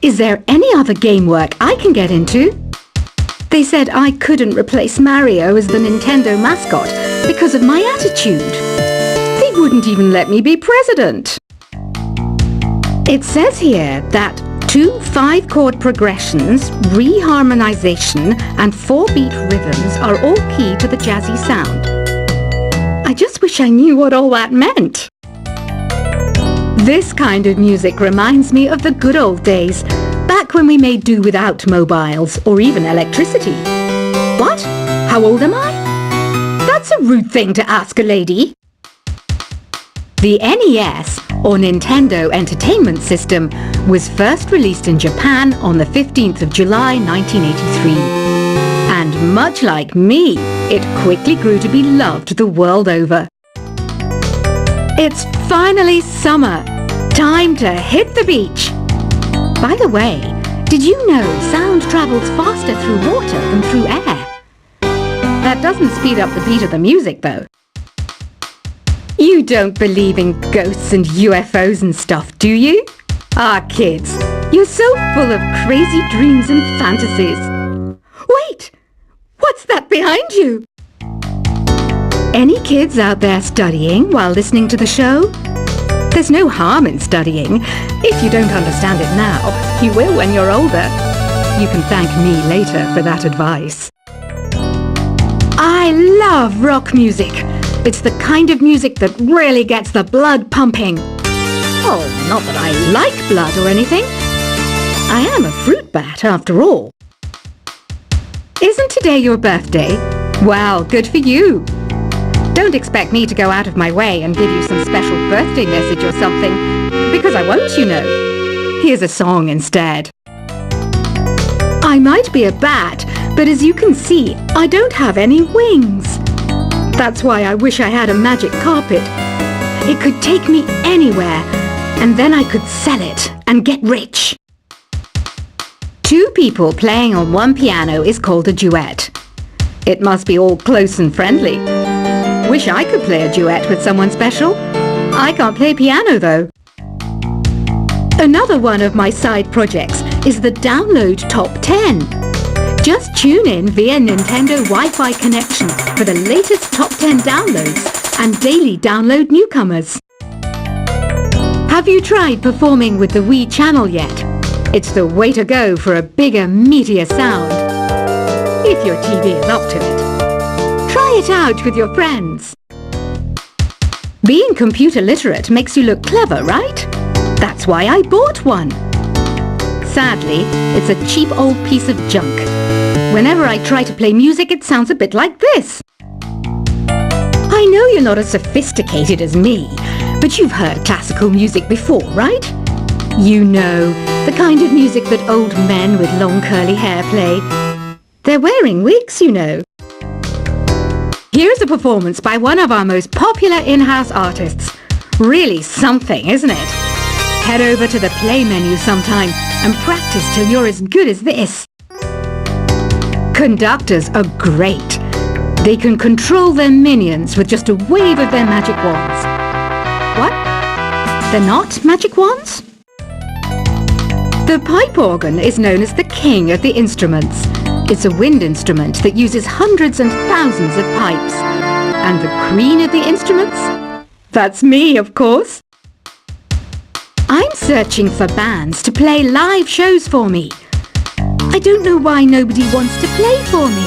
Is there any other game work I can get into? They said I couldn't replace Mario as the Nintendo mascot because of my attitude. They wouldn't even let me be president. It says here that 2 5-chord progressions, reharmonization, and 4-beat rhythms are all key to the jazzy sound. I just wish I knew what all that meant. This kind of music reminds me of the good old days, back when we made do without mobiles or even electricity. What? How old am I? That's a rude thing to ask a lady. The NES, or Nintendo Entertainment System, was first released in Japan on the 15th of July 1983. And much like me, it quickly grew to be loved the world over. It's finally summer. Time to hit the beach. By the way, did you know sound travels faster through water than through air? That doesn't speed up the beat of the music, though. You don't believe in ghosts and UFOs and stuff, do you? Ah, kids, you're so full of crazy dreams and fantasies. Wait! What's that behind you? Any kids out there studying while listening to the show? There's no harm in studying. If you don't understand it now, you will when you're older. You can thank me later for that advice. I love rock music. It's the kind of music that really gets the blood pumping. Oh, not that I like blood or anything. I am a fruit bat after all. Isn't today your birthday? Well, good for you. Don't expect me to go out of my way and give you some special birthday message or something, because I won't, you know. Here's a song instead. I might be a bat, but as you can see, I don't have any wings. That's why I wish I had a magic carpet. It could take me anywhere, and then I could sell it and get rich. 2 people playing on one piano is called a duet. It must be all close and friendly. Wish I could play a duet with someone special. I can't play piano, though. Another one of my side projects is the Download Top 10. Just tune in via Nintendo Wi-Fi connection for the latest top 10 downloads and daily download newcomers. Have you tried performing with the Wii channel yet? It's the way to go for a bigger, meatier sound. If your TV is up to it. Try it out with your friends. Being computer literate makes you look clever, right? That's why I bought one. Sadly, it's a cheap old piece of junk. Whenever I try to play music, it sounds a bit like this. I know you're not as sophisticated as me, but you've heard classical music before, right? You know, the kind of music that old men with long curly hair play. They're wearing wigs, you know. Here's a performance by one of our most popular in-house artists. Really something, isn't it? Head over to the play menu sometime and practice till you're as good as this. Conductors are great. They can control their minions with just a wave of their magic wands. What? They're not magic wands? The pipe organ is known as the king of the instruments. It's a wind instrument that uses hundreds and thousands of pipes. And the queen of the instruments? That's me, of course. I'm searching for bands to play live shows for me. I don't know why nobody wants to play for me.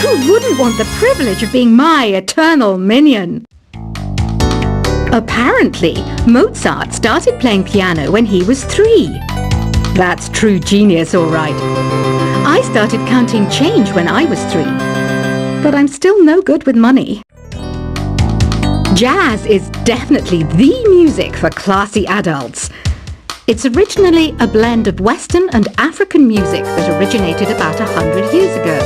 Who wouldn't want the privilege of being my eternal minion? Apparently, Mozart started playing piano when he was 3. That's true genius, all right. I started counting change when I was 3. But I'm still no good with money. Jazz is definitely the music for classy adults. It's originally a blend of Western and African music that originated about 100 years ago.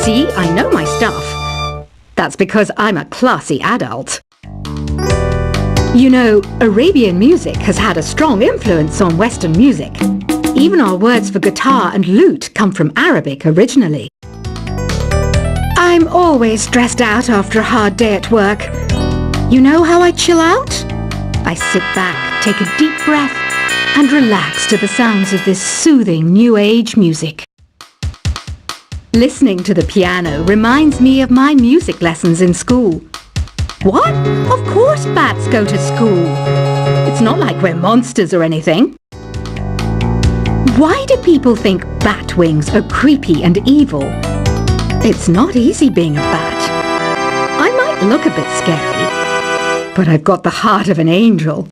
See, I know my stuff. That's because I'm a classy adult. You know, Arabian music has had a strong influence on Western music. Even our words for guitar and lute come from Arabic originally. I'm always stressed out after a hard day at work. You know how I chill out? I sit back, take a deep breath, and relax to the sounds of this soothing new age music. Listening to the piano reminds me of my music lessons in school. What? Of course bats go to school. It's not like we're monsters or anything. Why do people think bat wings are creepy and evil? It's not easy being a bat. I might look a bit scary, but I've got the heart of an angel.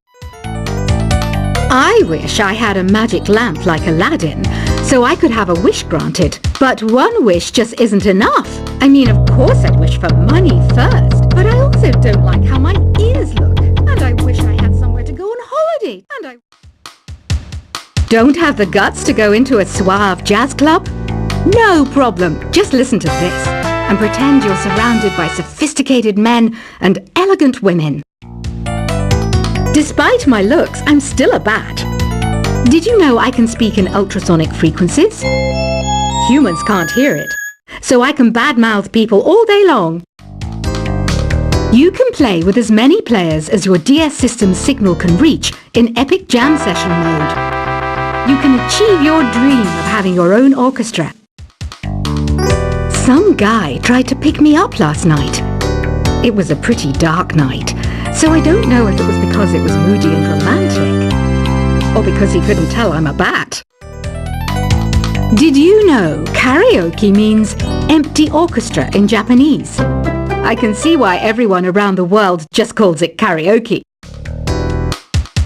I wish I had a magic lamp like Aladdin, so I could have a wish granted. But one wish just isn't enough. I mean, of course I'd wish for money first, but I also don't like how my ears look. And I wish I had somewhere to go on holiday. And I don't have the guts to go into a suave jazz club? No problem. Just listen to this and pretend you're surrounded by sophisticated men and elegant women. Despite my looks, I'm still a bat. Did you know I can speak in ultrasonic frequencies? Humans can't hear it, so I can badmouth people all day long. You can play with as many players as your DS system's signal can reach in Epic Jam Session mode. You can achieve your dream of having your own orchestra. Some guy tried to pick me up last night. It was a pretty dark night, so I don't know if it was because it was moody and romantic, or because he couldn't tell I'm a bat. Did you know karaoke means empty orchestra in Japanese? I can see why everyone around the world just calls it karaoke.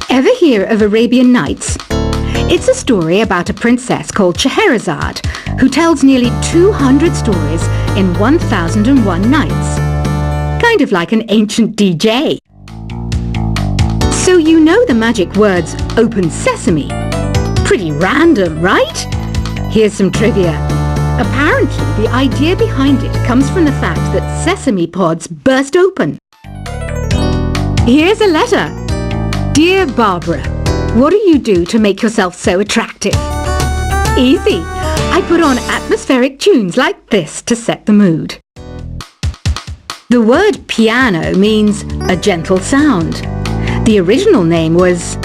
Ever hear of Arabian Nights? It's a story about a princess called Scheherazade who tells nearly 200 stories in 1001 nights. Kind of like an ancient DJ. So you know the magic words "open sesame"? Pretty random, right? Here's some trivia. Apparently, the idea behind it comes from the fact that sesame pods burst open. Here's a letter. Dear Barbara, what do you do to make yourself so attractive? Easy. I put on atmospheric tunes like this to set the mood. The word piano means a gentle sound. The original name was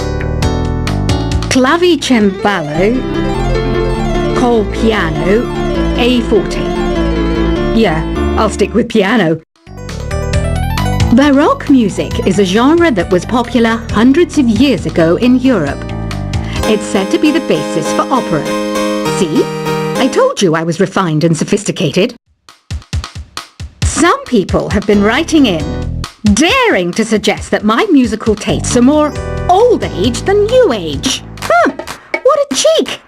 clavicembalo col piano a forte. Yeah, I'll stick with piano. Baroque music is a genre that was popular hundreds of years ago in Europe. It's said to be the basis for opera. See? I told you I was refined and sophisticated. Some people have been writing in, daring to suggest that my musical tastes are more old age than new age. Huh, what a cheek!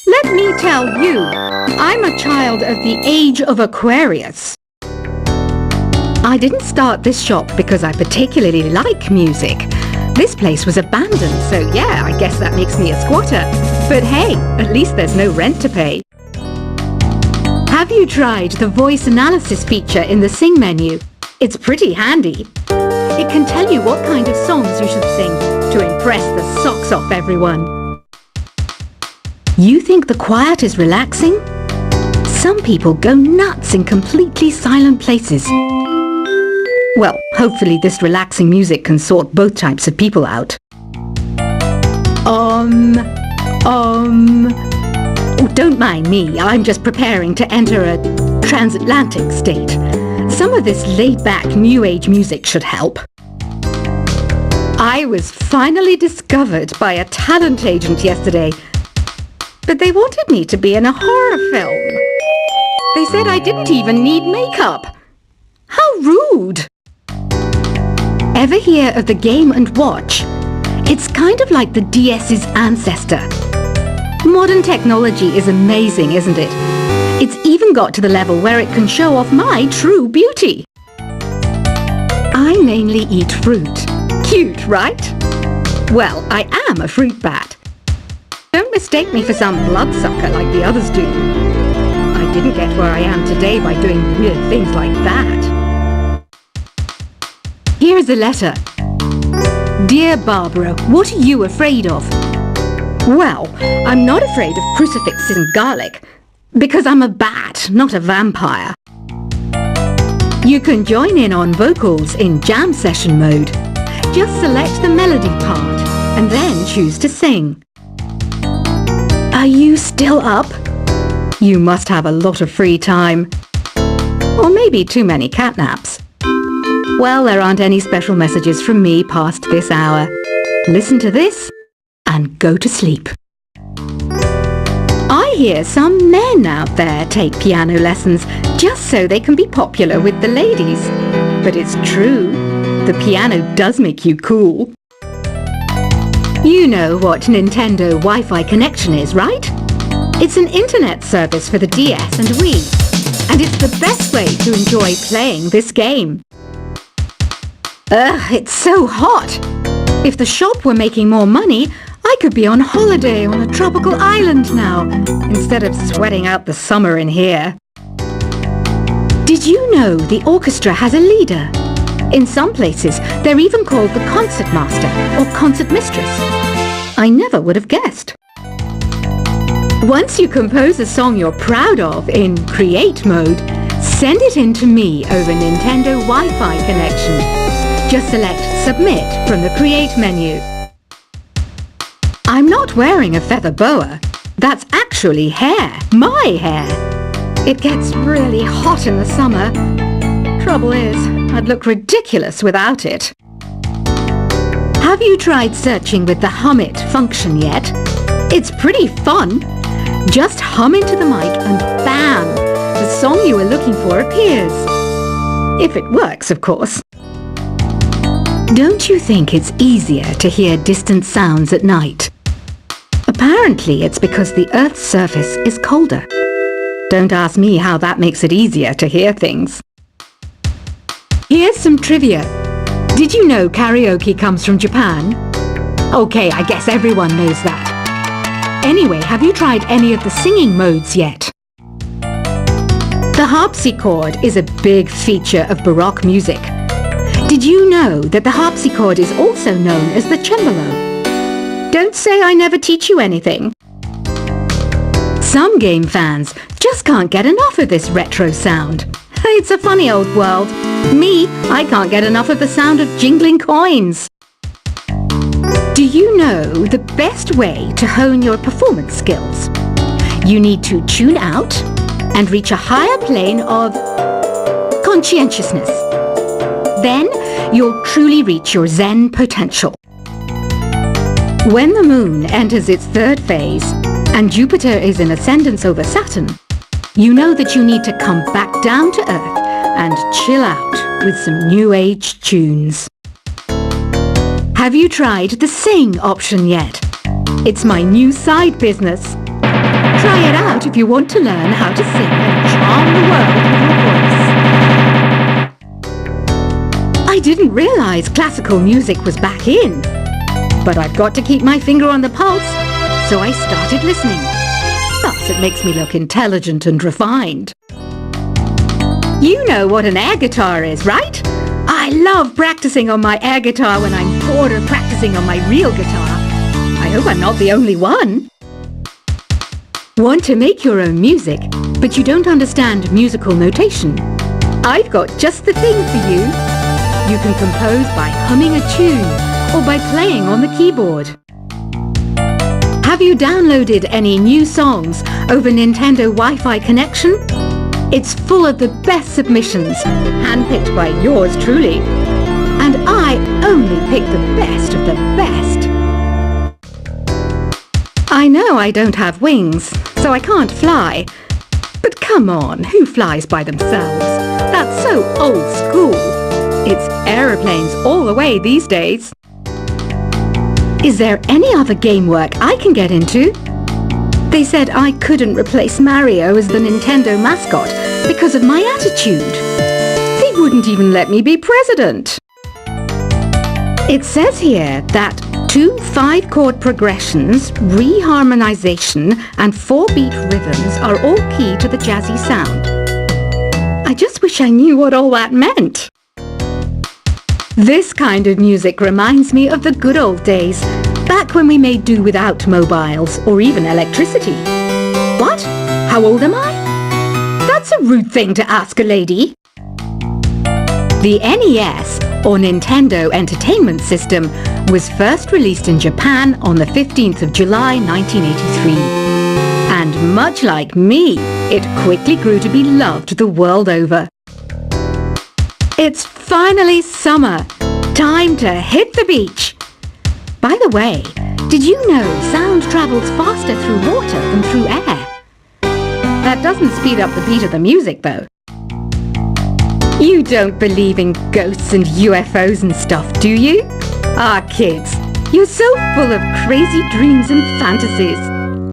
Let me tell you, I'm a child of the age of Aquarius. I didn't start this shop because I particularly like music. This place was abandoned, so yeah, I guess that makes me a squatter. But hey, at least there's no rent to pay. Have you tried the voice analysis feature in the Sing menu? It's pretty handy. It can tell you what kind of songs you should sing to impress the socks off everyone. You think the quiet is relaxing? Some people go nuts in completely silent places. Well, hopefully this relaxing music can sort both types of people out. Oh, don't mind me, I'm just preparing to enter a transatlantic state. Some of this laid-back new age music should help. I was finally discovered by a talent agent yesterday, but they wanted me to be in a horror film. They said I didn't even need makeup. How rude! Ever hear of the Game & Watch? It's kind of like the DS's ancestor. Modern technology is amazing, isn't it? It's even got to the level where it can show off my true beauty. I mainly eat fruit. Cute, right? Well, I am a fruit bat. Don't mistake me for some bloodsucker like the others do. I didn't get where I am today by doing weird things like that. Here's a letter. Dear Barbara, what are you afraid of? Well, I'm not afraid of crucifixes and garlic, because I'm a bat, not a vampire. You can join in on vocals in jam session mode. Just select the melody part, and then choose to sing. Are you still up? You must have a lot of free time. Or maybe too many catnaps. Well, there aren't any special messages from me past this hour. Listen to this and go to sleep. I hear some men out there take piano lessons just so they can be popular with the ladies. But it's true, the piano does make you cool. You know what Nintendo Wi-Fi connection is, right? It's an internet service for the DS and Wii, and it's the best way to enjoy playing this game. Ugh, it's so hot! If the shop were making more money, I could be on holiday on a tropical island now, instead of sweating out the summer in here. Did you know the orchestra has a leader? In some places, they're even called the concert master or concert mistress. I never would have guessed. Once you compose a song you're proud of in Create mode, send it in to me over Nintendo Wi-Fi connection. Just select Submit from the Create menu. I'm not wearing a feather boa. That's actually hair, my hair. It gets really hot in the summer. Trouble is, I'd look ridiculous without it. Have you tried searching with the Hum It function yet? It's pretty fun. Just hum into the mic and bam! The song you were looking for appears. If it works, of course. Don't you think it's easier to hear distant sounds at night? Apparently it's because the Earth's surface is colder. Don't ask me how that makes it easier to hear things. Here's some trivia. Did you know karaoke comes from Japan? Okay, I guess everyone knows that. Anyway, have you tried any of the singing modes yet? The harpsichord is a big feature of Baroque music. Did you know that the harpsichord is also known as the cembalo? Don't say I never teach you anything. Some game fans just can't get enough of this retro sound. It's a funny old world. Me, I can't get enough of the sound of jingling coins. Do you know the best way to hone your performance skills? You need to tune out and reach a higher plane of conscientiousness. Then you'll truly reach your Zen potential. When the moon enters its third phase and Jupiter is in ascendance over Saturn, you know that you need to come back down to Earth and chill out with some new age tunes. Have you tried the Sing option yet? It's my new side business. Try it out if you want to learn how to sing and charm the world with your voice. I didn't realize classical music was back in. But I've got to keep my finger on the pulse, so I started listening. Thus it makes me look intelligent and refined. You know what an air guitar is, right? I love practicing on my air guitar when I'm bored of practicing on my real guitar. I hope I'm not the only one. Want to make your own music, but you don't understand musical notation? I've got just the thing for you. You can compose by humming a tune or by playing on the keyboard. Have you downloaded any new songs over Nintendo Wi-Fi connection? It's full of the best submissions, handpicked by yours truly. And I only pick the best of the best. I know I don't have wings, so I can't fly. But come on, who flies by themselves? That's so old school. It's aeroplanes all the way these days. Is there any other game work I can get into? They said I couldn't replace Mario as the Nintendo mascot because of my attitude. They wouldn't even let me be president. It says here that 2 5-chord progressions, reharmonization, and 4-beat rhythms are all key to the jazzy sound. I just wish I knew what all that meant. This kind of music reminds me of the good old days, back when we made do without mobiles or even electricity. What? How old am I? That's a rude thing to ask a lady. The NES, or Nintendo Entertainment System, was first released in Japan on the 15th of July 1983. much like me, it quickly grew to be loved the world over. It's finally summer. Time to hit the beach. By the way, did you know sound travels faster through water than through air? That doesn't speed up the beat of the music, though. You don't believe in ghosts and UFOs and stuff, do you? Ah, kids, you're so full of crazy dreams and fantasies.